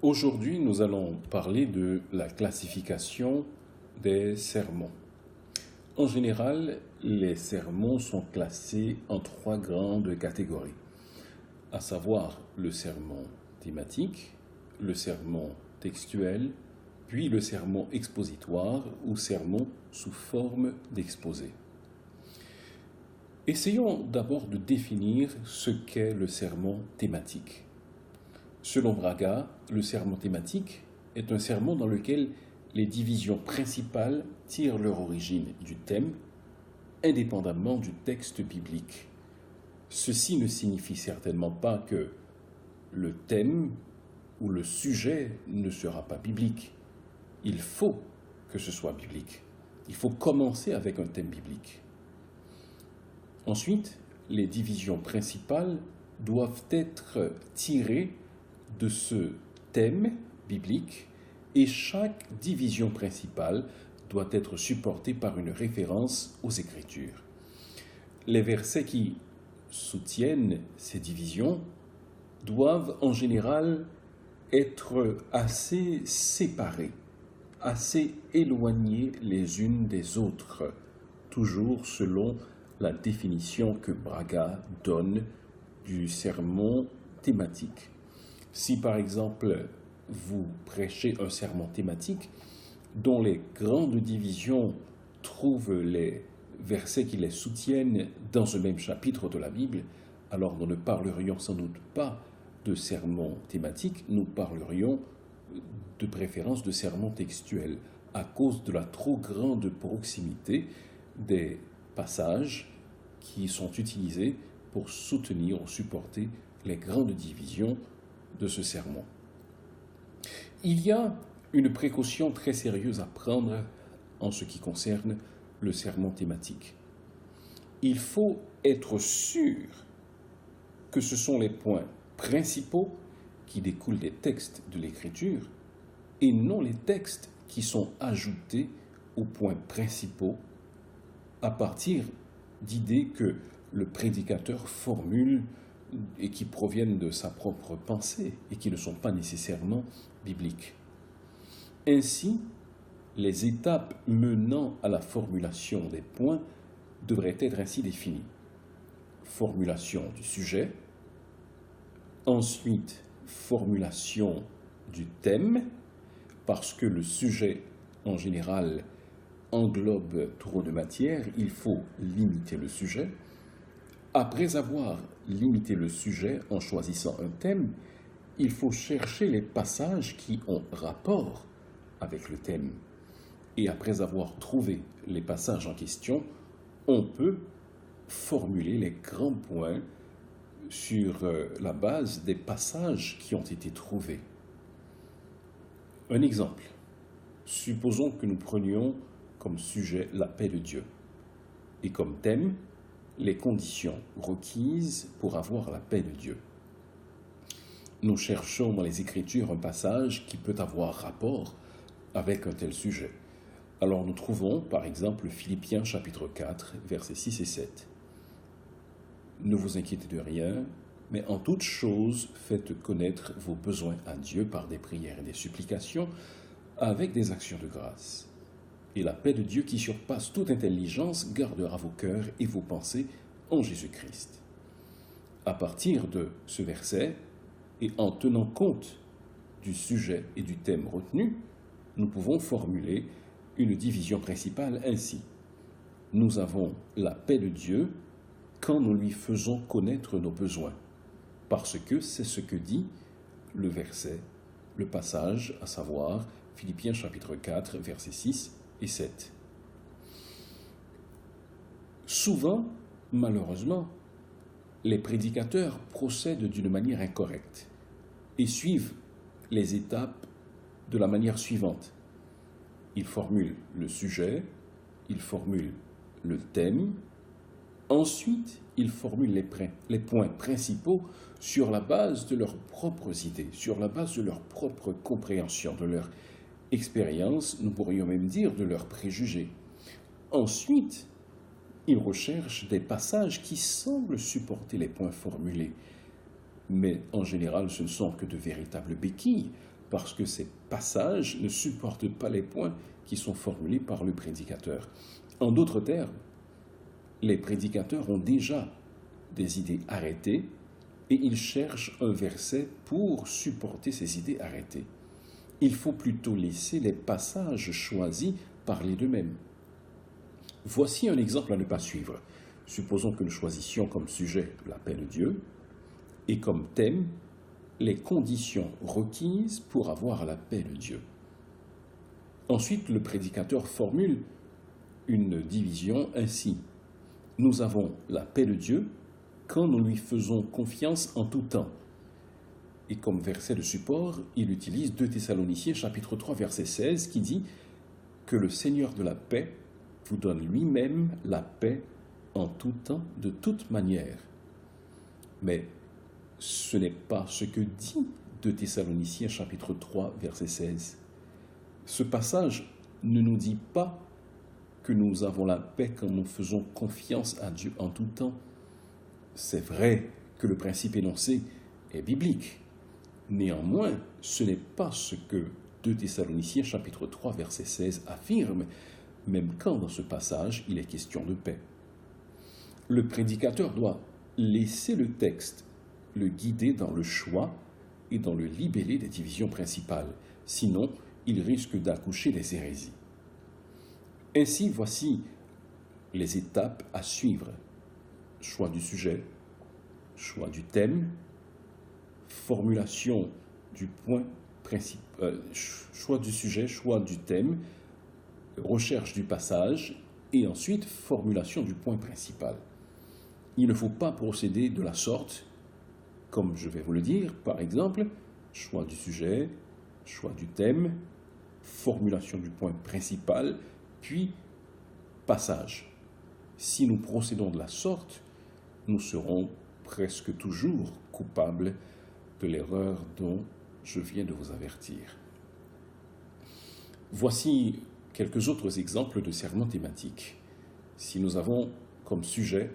Aujourd'hui, nous allons parler de la classification des sermons. En général, les sermons sont classés en trois grandes catégories, à savoir le sermon thématique, le sermon textuel, puis le sermon expositoire ou sermon sous forme d'exposé. Essayons d'abord de définir ce qu'est le sermon thématique. Selon Braga, le sermon thématique est un sermon dans lequel les divisions principales tirent leur origine du thème, indépendamment du texte biblique. Ceci ne signifie certainement pas que le thème ou le sujet ne sera pas biblique. Il faut que ce soit biblique. Il faut commencer avec un thème biblique. Ensuite, les divisions principales doivent être tirées de ce thème biblique et chaque division principale doit être supportée par une référence aux Écritures. Les versets qui soutiennent ces divisions doivent en général être assez séparés, assez éloignés les unes des autres, toujours selon la définition que Braga donne du sermon thématique. Si par exemple vous prêchez un sermon thématique dont les grandes divisions trouvent les versets qui les soutiennent dans un même chapitre de la Bible, alors nous ne parlerions sans doute pas de sermon thématique, nous parlerions de préférence de sermon textuel à cause de la trop grande proximité des passages qui sont utilisés pour soutenir ou supporter les grandes divisions de ce sermon. Il y a une précaution très sérieuse à prendre en ce qui concerne le sermon thématique. Il faut être sûr que ce sont les points principaux qui découlent des textes de l'Écriture et non les textes qui sont ajoutés aux points principaux à partir d'idées que le prédicateur formule et qui proviennent de sa propre pensée et qui ne sont pas nécessairement bibliques. Ainsi, les étapes menant à la formulation des points devraient être ainsi définies. Formulation du sujet, ensuite formulation du thème, parce que le sujet en général englobe trop de matière, il faut limiter le sujet. Après avoir limité le sujet en choisissant un thème, il faut chercher les passages qui ont rapport avec le thème. Et après avoir trouvé les passages en question, on peut formuler les grands points sur la base des passages qui ont été trouvés. Un exemple. Supposons que nous prenions comme sujet la paix de Dieu et comme thème les conditions requises pour avoir la paix de Dieu. Nous cherchons dans les Écritures un passage qui peut avoir rapport avec un tel sujet. Alors nous trouvons par exemple Philippiens chapitre 4, versets 6 et 7. Ne vous inquiétez de rien, mais en toute chose faites connaître vos besoins à Dieu par des prières et des supplications avec des actions de grâce. Et la paix de Dieu qui surpasse toute intelligence gardera vos cœurs et vos pensées en Jésus-Christ. À partir de ce verset, et en tenant compte du sujet et du thème retenu, nous pouvons formuler une division principale ainsi. Nous avons la paix de Dieu quand nous lui faisons connaître nos besoins, parce que c'est ce que dit le verset, le passage, à savoir Philippiens chapitre 4, versets 6 et 7. Souvent, malheureusement, les prédicateurs procèdent d'une manière incorrecte et suivent les étapes de la manière suivante. Ils formulent le sujet, ils formulent le thème, ensuite ils formulent les points principaux sur la base de leurs propres idées, sur la base de leur propre compréhension, de leur expérience, nous pourrions même dire de leurs préjugés. Ensuite, ils recherchent des passages qui semblent supporter les points formulés, mais en général ce ne sont que de véritables béquilles, parce que ces passages ne supportent pas les points qui sont formulés par le prédicateur. En d'autres termes, les prédicateurs ont déjà des idées arrêtées et ils cherchent un verset pour supporter ces idées arrêtées. Il faut plutôt laisser les passages choisis parler d'eux-mêmes. Voici un exemple à ne pas suivre. Supposons que nous choisissions comme sujet la paix de Dieu et comme thème les conditions requises pour avoir la paix de Dieu. Ensuite, le prédicateur formule une division ainsi. Nous avons la paix de Dieu quand nous lui faisons confiance en tout temps. Et comme verset de support, il utilise 2 Thessaloniciens chapitre 3 verset 16 qui dit que le Seigneur de la paix vous donne lui-même la paix en tout temps, de toute manière. Mais ce n'est pas ce que dit 2 Thessaloniciens chapitre 3 verset 16. Ce passage ne nous dit pas que nous avons la paix quand nous faisons confiance à Dieu en tout temps. C'est vrai que le principe énoncé est biblique. Néanmoins, ce n'est pas ce que 2 Thessaloniciens chapitre 3 verset 16 affirme, même quand dans ce passage il est question de paix. Le prédicateur doit laisser le texte le guider dans le choix et dans le libellé des divisions principales. Sinon, il risque d'accoucher des hérésies. Ainsi, voici les étapes à suivre. Choix du sujet, choix du thème, formulation du point principal, choix du sujet, choix du thème, recherche du passage et ensuite formulation du point principal. Il ne faut pas procéder de la sorte, comme je vais vous le dire, par exemple, choix du sujet, choix du thème, formulation du point principal, puis passage. Si nous procédons de la sorte, nous serons presque toujours coupables de l'erreur dont je viens de vous avertir. Voici quelques autres exemples de sermons thématiques. Si nous avons comme sujet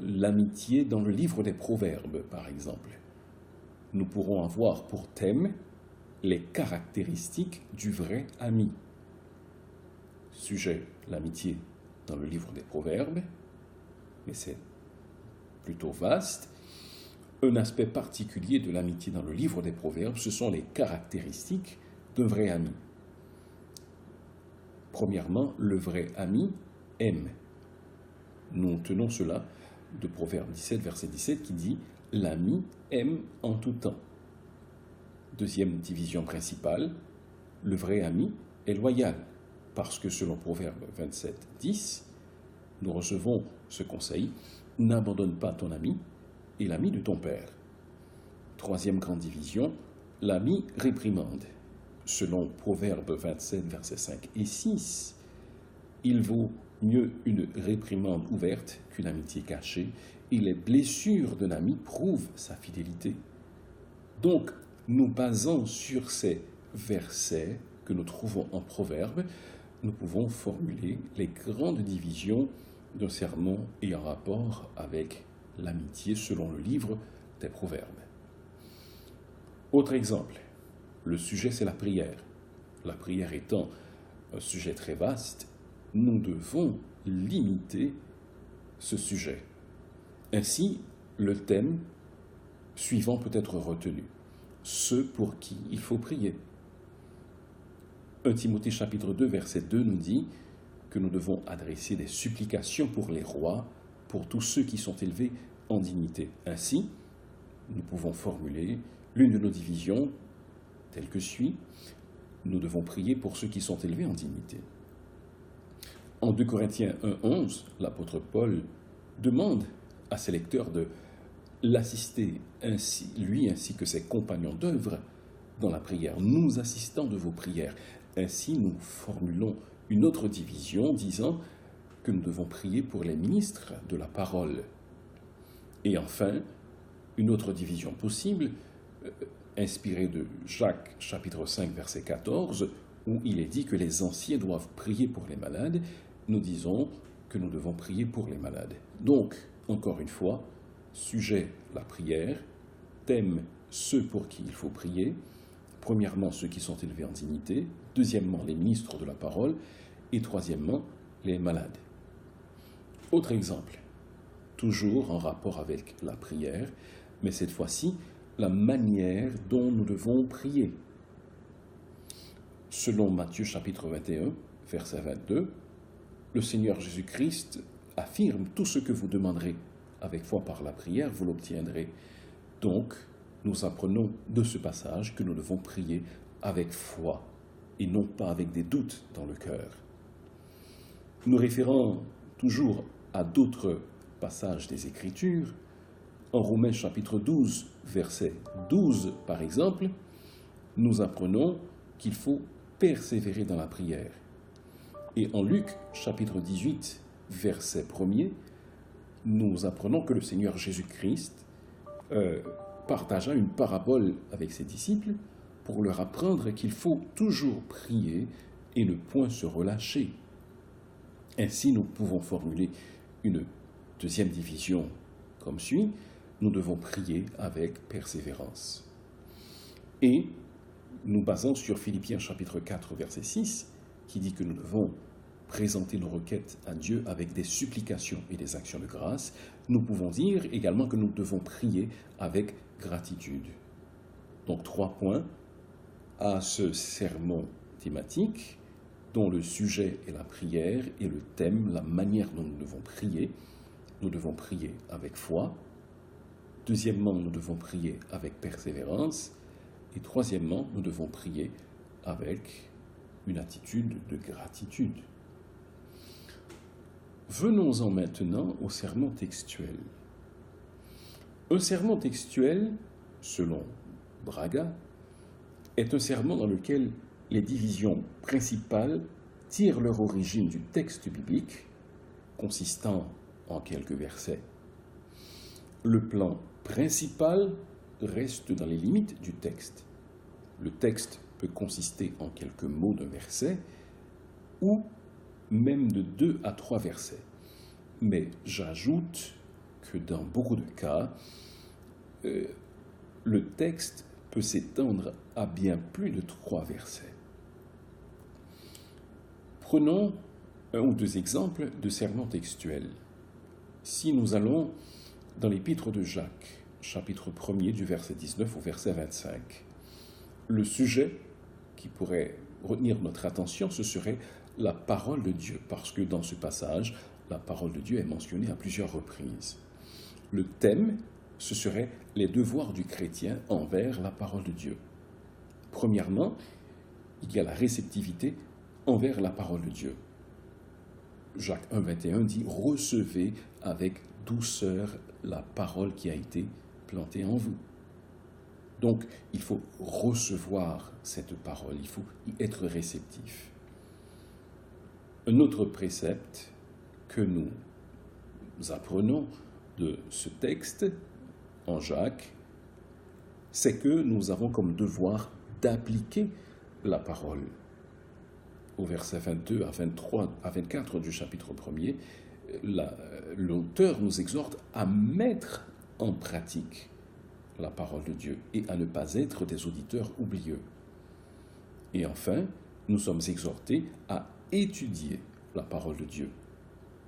l'amitié dans le livre des Proverbes, par exemple, nous pourrons avoir pour thème les caractéristiques du vrai ami. Sujet, l'amitié dans le livre des Proverbes, mais c'est plutôt vaste. Un aspect particulier de l'amitié dans le livre des Proverbes, ce sont les caractéristiques d'un vrai ami. Premièrement, le vrai ami aime. Nous tenons cela de Proverbe 17, verset 17, qui dit « L'ami aime en tout temps ». Deuxième division principale, le vrai ami est loyal, parce que selon Proverbe 27, 10, nous recevons ce conseil « N'abandonne pas ton ami et l'ami de ton père ». Troisième grande division, l'ami réprimande. Selon Proverbe 27, versets 5 et 6, il vaut mieux une réprimande ouverte qu'une amitié cachée, et les blessures d'un ami prouvent sa fidélité. Donc, nous basant sur ces versets que nous trouvons en Proverbes, nous pouvons formuler les grandes divisions d'un sermon ayant rapport avec l'amitié selon le livre des Proverbes. Autre exemple, le sujet c'est la prière. La prière étant un sujet très vaste, nous devons limiter ce sujet. Ainsi, le thème suivant peut être retenu. Ceux pour qui il faut prier. 1 Timothée chapitre 2 verset 2 nous dit que nous devons adresser des supplications pour les rois, pour tous ceux qui sont élevés en dignité. Ainsi, nous pouvons formuler l'une de nos divisions telle que suit. Nous devons prier pour ceux qui sont élevés en dignité. En 2 Corinthiens 1,11, l'apôtre Paul demande à ses lecteurs de l'assister lui ainsi que ses compagnons d'œuvre dans la prière. Nous assistons de vos prières. Ainsi, nous formulons une autre division disant que nous devons prier pour les ministres de la parole. Et enfin, une autre division possible, inspirée de Jacques chapitre 5 verset 14, où il est dit que les anciens doivent prier pour les malades. Nous disons que nous devons prier pour les malades. Donc, encore une fois, sujet, la prière, thème, ceux pour qui il faut prier, Premièrement, ceux qui sont élevés en dignité. Deuxièmement, les ministres de la parole. Et troisièmement, les malades. Autre exemple, toujours en rapport avec la prière, mais cette fois-ci, la manière dont nous devons prier. Selon Matthieu chapitre 21, verset 22, le Seigneur Jésus-Christ affirme « Tout ce que vous demanderez avec foi par la prière, vous l'obtiendrez ». Donc, nous apprenons de ce passage que nous devons prier avec foi et non pas avec des doutes dans le cœur. Nous référons toujours à d'autres passages des Écritures. En Romains chapitre 12, verset 12 par exemple, nous apprenons qu'il faut persévérer dans la prière. Et en Luc chapitre 18, verset 1er, nous apprenons que le Seigneur Jésus-Christ partagea une parabole avec ses disciples pour leur apprendre qu'il faut toujours prier et ne point se relâcher. Ainsi, nous pouvons formuler une deuxième division comme suit. Nous devons prier avec persévérance. Et nous basons sur Philippiens chapitre 4, verset 6, qui dit que nous devons présenter nos requêtes à Dieu avec des supplications et des actions de grâce. Nous pouvons dire également que nous devons prier avec gratitude. Donc 3 points à ce sermon thématique dont le sujet est la prière et le thème, la manière dont nous devons prier. Nous devons prier avec foi. Deuxièmement, nous devons prier avec persévérance. Et troisièmement, nous devons prier avec une attitude de gratitude. Venons-en maintenant au sermon textuel. Un sermon textuel, selon Braga, est un sermon dans lequel les divisions principales tirent leur origine du texte biblique, consistant en quelques versets. Le plan principal reste dans les limites du texte. Le texte peut consister en quelques mots d'un verset ou même de 2 à 3 versets. Mais j'ajoute que dans beaucoup de cas, le texte peut s'étendre à bien plus de 3 versets. Prenons 1 ou 2 exemples de sermons textuels. Si nous allons dans l'épître de Jacques, chapitre 1er du verset 19 au verset 25, le sujet qui pourrait retenir notre attention, ce serait la parole de Dieu, parce que dans ce passage, la parole de Dieu est mentionnée à plusieurs reprises. Le thème, ce serait les devoirs du chrétien envers la parole de Dieu. Premièrement, il y a la réceptivité envers la parole de Dieu. Jacques 1, 21 dit « Recevez avec douceur la parole qui a été plantée en vous ». Donc, il faut recevoir cette parole, il faut y être réceptif. Un autre précepte que nous apprenons de ce texte en Jacques, c'est que nous avons comme devoir d'appliquer la parole. Au verset 22 à 23 à 24 du chapitre 1er, l'auteur nous exhorte à mettre en pratique la parole de Dieu et à ne pas être des auditeurs oublieux. Et enfin, nous sommes exhortés à étudier la parole de Dieu,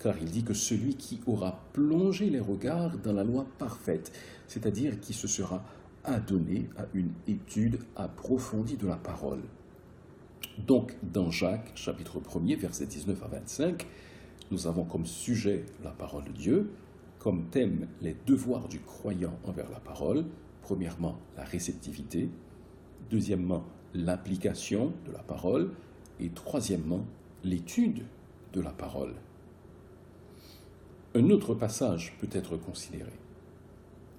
car il dit que celui qui aura plongé les regards dans la loi parfaite, c'est-à-dire qui se sera adonné à une étude approfondie de la parole. Donc, dans Jacques, chapitre 1er, versets 19 à 25, nous avons comme sujet la parole de Dieu, comme thème les devoirs du croyant envers la parole. Premièrement, la réceptivité. Deuxièmement, l'application de la parole. Et troisièmement, l'étude de la parole. Un autre passage peut être considéré.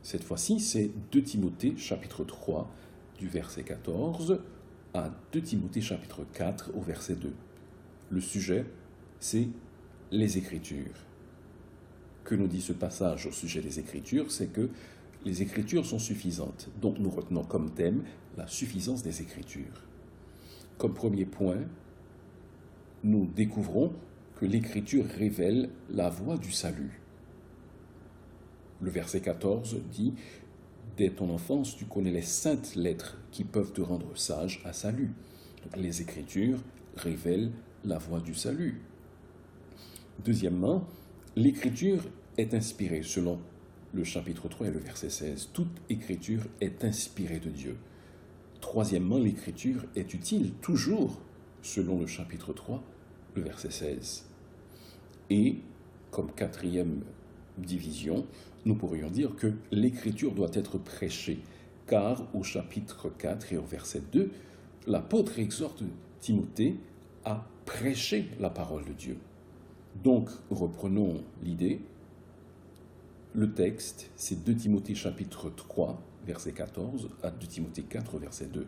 Cette fois-ci, c'est 2 Timothée, chapitre 3, du verset 14 à 2 Timothée, chapitre 4, au verset 2. Le sujet, c'est les Écritures. Que nous dit ce passage au sujet des Écritures? C'est que les Écritures sont suffisantes. Donc nous retenons comme thème la suffisance des Écritures. Comme premier point, nous découvrons que l'Écriture révèle la voie du salut. Le verset 14 dit « Dès ton enfance, tu connais les saintes lettres qui peuvent te rendre sage à salut. Donc, les Écritures révèlent la voie du salut. Deuxièmement, l'Écriture est inspirée selon le chapitre 3 et le verset 16. Toute Écriture est inspirée de Dieu. Troisièmement, l'Écriture est utile toujours selon le chapitre 3, le verset 16. Et, comme quatrième division, nous pourrions dire que l'Écriture doit être prêchée, car au chapitre 4 et au verset 2, l'apôtre exhorte Timothée à prêcher la parole de Dieu. Donc, reprenons l'idée. Le texte, c'est 2 Timothée chapitre 3, verset 14, à 2 Timothée 4, verset 2.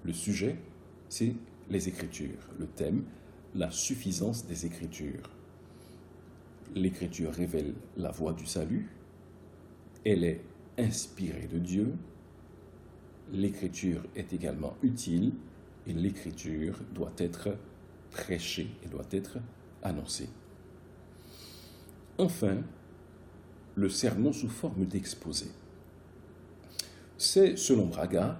Le sujet, c'est les Écritures. Le thème, la suffisance des Écritures. L'Écriture révèle la voie du salut. Elle est inspirée de Dieu. L'Écriture est également utile et l'Écriture doit être prêchée et doit être annoncée. Enfin, le sermon sous forme d'exposé. C'est, selon Braga,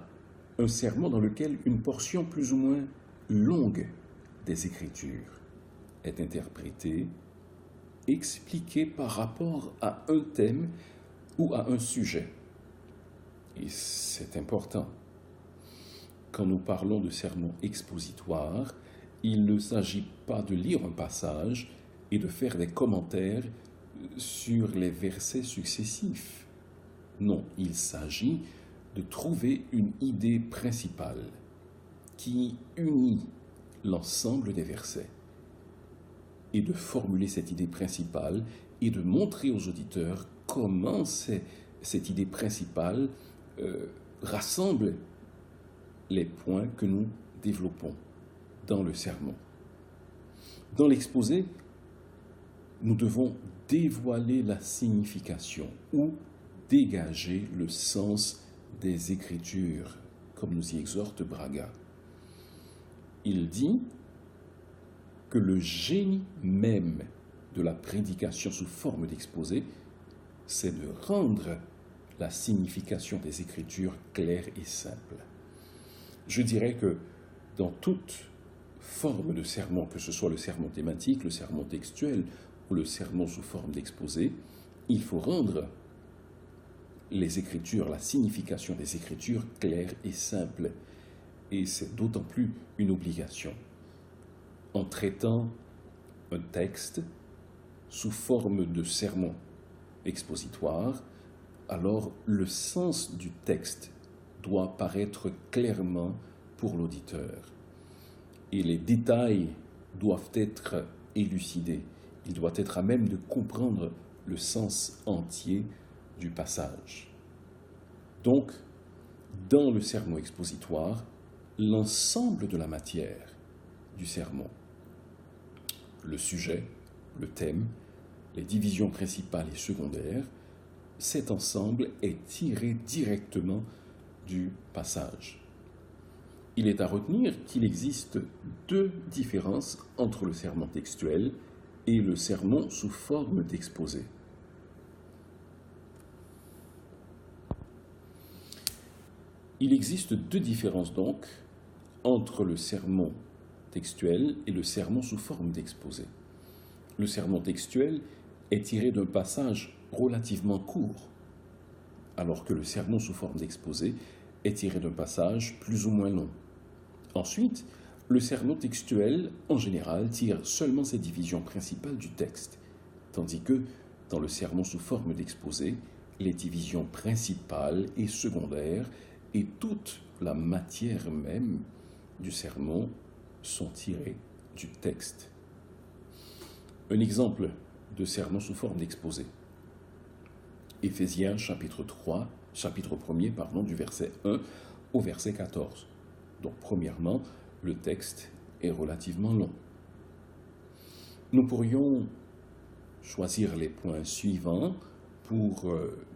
un sermon dans lequel une portion plus ou moins longue des Écritures est interprétée, expliquée par rapport à un thème ou à un sujet. Et c'est important. Quand nous parlons de sermon expositoire, il ne s'agit pas de lire un passage et de faire des commentaires sur les versets successifs. Non, il s'agit de trouver une idée principale qui unit l'ensemble des versets et de formuler cette idée principale et de montrer aux auditeurs comment cette idée principale rassemble les points que nous développons dans le sermon. Dans l'exposé, nous devons dévoiler la signification ou dégager le sens des Écritures, comme nous y exhorte Braga. Il dit que le génie même de la prédication sous forme d'exposé, c'est de rendre la signification des Écritures claire et simple. Je dirais que dans toute forme de sermon, que ce soit le sermon thématique, le sermon textuel ou le sermon sous forme d'exposé, il faut rendre les Écritures, la signification des Écritures claire et simple. Et c'est d'autant plus une obligation. En traitant un texte sous forme de sermon expositoire, alors le sens du texte doit paraître clairement pour l'auditeur. Et les détails doivent être élucidés. Il doit être à même de comprendre le sens entier du passage. Donc, dans le sermon expositoire, l'ensemble de la matière du sermon, le sujet, le thème, les divisions principales et secondaires, cet ensemble est tiré directement du passage. Il est à retenir qu'il existe deux différences entre le sermon textuel et le sermon sous forme d'exposé. Il existe deux différences donc entre le sermon textuel et le sermon sous forme d'exposé. Le sermon textuel est tiré d'un passage relativement court, alors que le sermon sous forme d'exposé est tiré d'un passage plus ou moins long. Ensuite, le sermon textuel, en général, tire seulement ses divisions principales du texte, tandis que, dans le sermon sous forme d'exposé, les divisions principales et secondaires et toute la matière même du sermon sont tirées du texte. Un exemple de sermon sous forme d'exposé. Éphésiens chapitre 1er, du verset 1 au verset 14. Donc, premièrement, le texte est relativement long. Nous pourrions choisir les points suivants pour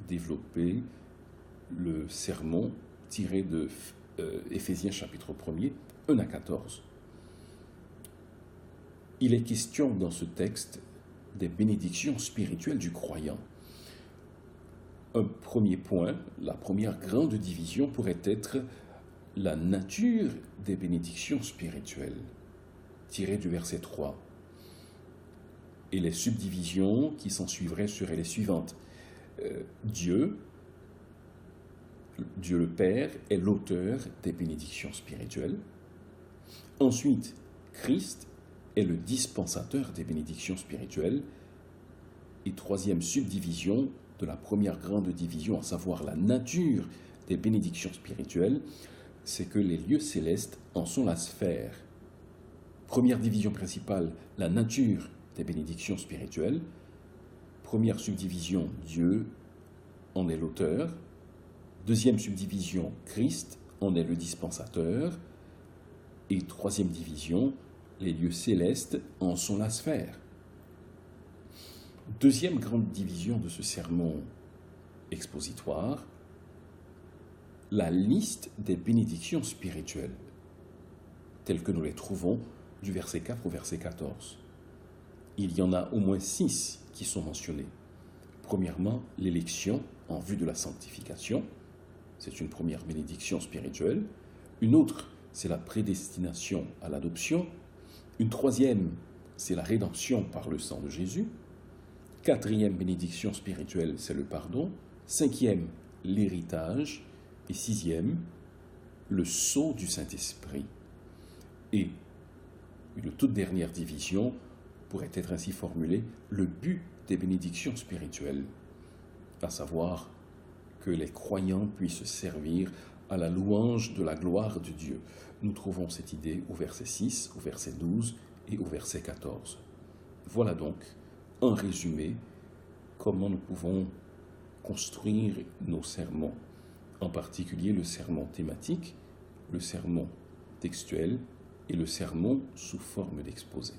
développer le sermon tiré de Éphésiens chapitre 1er, 1 à 14. Il est question dans ce texte des bénédictions spirituelles du croyant. Un premier point, la première grande division pourrait être la nature des bénédictions spirituelles, tirée du verset 3. Et les subdivisions qui s'en suivraient seraient les suivantes. Dieu le Père est l'auteur des bénédictions spirituelles. Ensuite, Christ est le dispensateur des bénédictions spirituelles. Et troisième subdivision de la première grande division, à savoir la nature des bénédictions spirituelles, c'est que les lieux célestes en sont la sphère. Première division principale, la nature des bénédictions spirituelles. Première subdivision, Dieu en est l'auteur. Deuxième subdivision, Christ en est le dispensateur. Et troisième division, les lieux célestes en sont la sphère. Deuxième grande division de ce sermon expositoire, la liste des bénédictions spirituelles, telles que nous les trouvons du verset 4 au verset 14. Il y en a au moins 6 qui sont mentionnées. Premièrement, l'élection en vue de la sanctification, c'est une première bénédiction spirituelle. Une autre, c'est la prédestination à l'adoption. Une troisième, c'est la rédemption par le sang de Jésus. Quatrième bénédiction spirituelle, c'est le pardon. Cinquième, l'héritage. Et sixième, le sceau du Saint-Esprit. Et une toute dernière division pourrait être ainsi formulée, le but des bénédictions spirituelles, à savoir que les croyants puissent servir à la louange de la gloire de Dieu. Nous trouvons cette idée au verset 6, au verset 12 et au verset 14. Voilà donc, en résumé, comment nous pouvons construire nos sermons, en particulier le sermon thématique, le sermon textuel et le sermon sous forme d'exposé.